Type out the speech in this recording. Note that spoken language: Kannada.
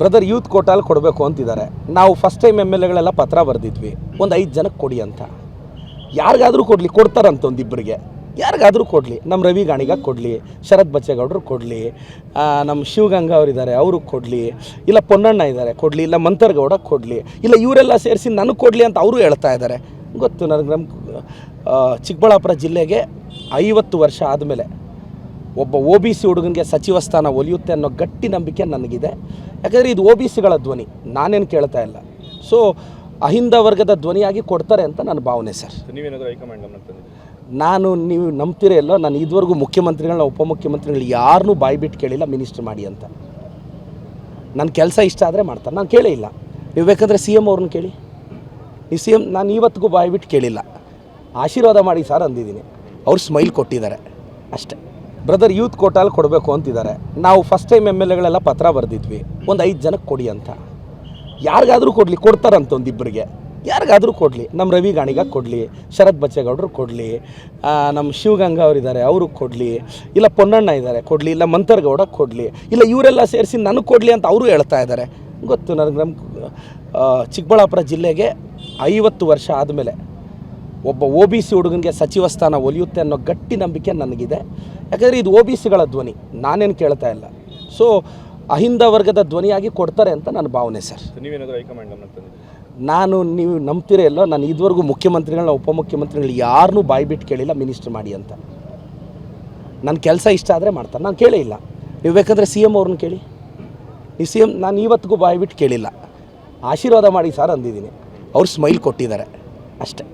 ಬ್ರದರ್ ಯೂತ್ ಕೋಟಾಲ್ ಕೊಡಬೇಕು ಅಂತಿದ್ದಾರೆ. ನಾವು ಫಸ್ಟ್ ಟೈಮ್ MLAಗಳೆಲ್ಲ ಪತ್ರ ಬರೆದಿದ್ವಿ, ಒಂದು 5 ಜನಕ್ಕೆ ಕೊಡಿ ಅಂತ. ಯಾರಿಗಾದರೂ ಕೊಡಲಿ, ಕೊಡ್ತಾರಂತ ಒಂದಿಬ್ಬರಿಗೆ, ಯಾರಿಗಾದರೂ ಕೊಡಲಿ. ನಮ್ಮ ರವಿ ಗಾಣಿಗ ಕೊಡಲಿ, ಶರತ್ ಬಚ್ಚೇಗೌಡರು ಕೊಡಲಿ, ನಮ್ಮ ಶಿವಗಂಗಾ ಅವರಿದ್ದಾರೆ ಅವ್ರಿಗೆ ಕೊಡಲಿ, ಇಲ್ಲ ಪೊನ್ನಣ್ಣ ಇದ್ದಾರೆ ಕೊಡಲಿ, ಇಲ್ಲ ಮಂತರ್ಗೌಡ ಕೊಡಲಿ, ಇಲ್ಲ ಇವರೆಲ್ಲ ಸೇರಿಸಿ ನನಗೆ ಕೊಡಲಿ ಅಂತ ಅವರು ಹೇಳ್ತಾ ಇದ್ದಾರೆ. ಗೊತ್ತು ನನಗೆ. ನಮ್ಮ ಚಿಕ್ಕಬಳ್ಳಾಪುರ ಜಿಲ್ಲೆಗೆ 50 ವರ್ಷ ಆದಮೇಲೆ ಒಬ್ಬ OBC ಹುಡುಗನಿಗೆ ಸಚಿವ ಸ್ಥಾನ ಒಲಿಯುತ್ತೆ ಅನ್ನೋ ಗಟ್ಟಿ ನಂಬಿಕೆ ನನಗಿದೆ. ಯಾಕಂದರೆ ಇದು OBCಗಳ ಧ್ವನಿ, ನಾನೇನು ಕೇಳ್ತಾ ಇಲ್ಲ. ಸೊ ಅಹಿಂದ ವರ್ಗದ ಧ್ವನಿಯಾಗಿ ಕೊಡ್ತಾರೆ ಅಂತ ನನ್ನ ಭಾವನೆ ಸರ್. ನೀವು ನಂಬ್ತೀರ ಎಲ್ಲೋ, ನಾನು ಇದುವರೆಗೂ ಮುಖ್ಯಮಂತ್ರಿಗಳನ್ನ, ಉಪಮುಖ್ಯಮಂತ್ರಿಗಳು ಯಾರನ್ನೂ ಬಾಯ್ಬಿಟ್ಟು ಕೇಳಿಲ್ಲ ಮಿನಿಸ್ಟ್ರ್ ಮಾಡಿ ಅಂತ. ನನ್ನ ಕೆಲಸ ಇಷ್ಟ ಆದರೆ ಮಾಡ್ತಾರೆ, ನಾನು ಕೇಳೇ ಇಲ್ಲ. ನೀವು ಬೇಕಂದರೆ CM ಅವ್ರನ್ನ ಕೇಳಿ. ನೀವು CM, ನಾನು ಇವತ್ತಿಗೂ ಬಾಯ್ಬಿಟ್ಟು ಕೇಳಿಲ್ಲ. ಆಶೀರ್ವಾದ ಮಾಡಿ ಸರ್ ಅಂದಿದ್ದೀನಿ, ಅವ್ರು ಸ್ಮೈಲ್ ಕೊಟ್ಟಿದ್ದಾರೆ ಅಷ್ಟೇ. ಬ್ರದರ್ ಯೂತ್ ಕೋಟಾಲ್ ಕೊಡಬೇಕು ಅಂತಿದ್ದಾರೆ. ನಾವು ಫಸ್ಟ್ ಟೈಮ್ MLAಗಳೆಲ್ಲ ಪತ್ರ ಬರೆದಿದ್ವಿ, ಒಂದು 5 ಜನಕ್ಕೆ ಕೊಡಿ ಅಂತ. ಯಾರಿಗಾದರೂ ಕೊಡಲಿ, ಕೊಡ್ತಾರಂತ ಒಂದಿಬ್ಬರಿಗೆ, ಯಾರಿಗಾದರೂ ಕೊಡಲಿ. ನಮ್ಮ ರವಿ ಗಾಣಿಗ ಕೊಡಲಿ, ಶರತ್ ಬಚ್ಚೇಗೌಡರು ಕೊಡಲಿ, ನಮ್ಮ ಶಿವಗಂಗಾ ಅವರಿದ್ದಾರೆ ಅವ್ರಿಗೆ ಕೊಡಲಿ, ಇಲ್ಲ ಪೊನ್ನಣ್ಣ ಇದ್ದಾರೆ ಕೊಡಲಿ, ಇಲ್ಲ ಮಂತರ್ಗೌಡ ಕೊಡಲಿ, ಇಲ್ಲ ಇವರೆಲ್ಲ ಸೇರಿಸಿ ನನಗೆ ಕೊಡಲಿ ಅಂತ ಅವರು ಹೇಳ್ತಾ ಇದ್ದಾರೆ. ಗೊತ್ತು ನನಗೆ. ನಮ್ಮ ಚಿಕ್ಕಬಳ್ಳಾಪುರ ಜಿಲ್ಲೆಗೆ 50 ವರ್ಷ ಆದಮೇಲೆ ಒಬ್ಬ OBC ಹುಡುಗನಿಗೆ ಸಚಿವ ಸ್ಥಾನ ಒಲಿಯುತ್ತೆ ಅನ್ನೋ ಗಟ್ಟಿ ನಂಬಿಕೆ ನನಗಿದೆ. ಯಾಕಂದರೆ ಇದು OBCಗಳ ಧ್ವನಿ, ನಾನೇನು ಕೇಳ್ತಾ ಇಲ್ಲ. ಸೊ ಅಹಿಂದ ವರ್ಗದ ಧ್ವನಿಯಾಗಿ ಕೊಡ್ತಾರೆ ಅಂತ ನನ್ನ ಭಾವನೆ ಸರ್. ನೀವು ನಂಬ್ತೀರ ಎಲ್ಲೋ, ನಾನು ಇದುವರೆಗೂ ಮುಖ್ಯಮಂತ್ರಿಗಳನ್ನ, ಉಪಮುಖ್ಯಮಂತ್ರಿಗಳು ಯಾರನ್ನೂ ಬಾಯ್ಬಿಟ್ಟು ಕೇಳಿಲ್ಲ ಮಿನಿಸ್ಟ್ರ್ ಮಾಡಿ ಅಂತ. ನನ್ನ ಕೆಲಸ ಇಷ್ಟ ಆದರೆ ಮಾಡ್ತಾರೆ, ನಾನು ಕೇಳೇ ಇಲ್ಲ. ನೀವು ಬೇಕಂದರೆ CM ಅವ್ರನ್ನ ಕೇಳಿ. ನೀವು CM, ನಾನು ಇವತ್ತಿಗೂ ಬಾಯ್ಬಿಟ್ಟು ಕೇಳಿಲ್ಲ. ಆಶೀರ್ವಾದ ಮಾಡಿ ಸರ್ ಅಂದಿದ್ದೀನಿ, ಅವ್ರು ಸ್ಮೈಲ್ ಕೊಟ್ಟಿದ್ದಾರೆ ಅಷ್ಟೇ.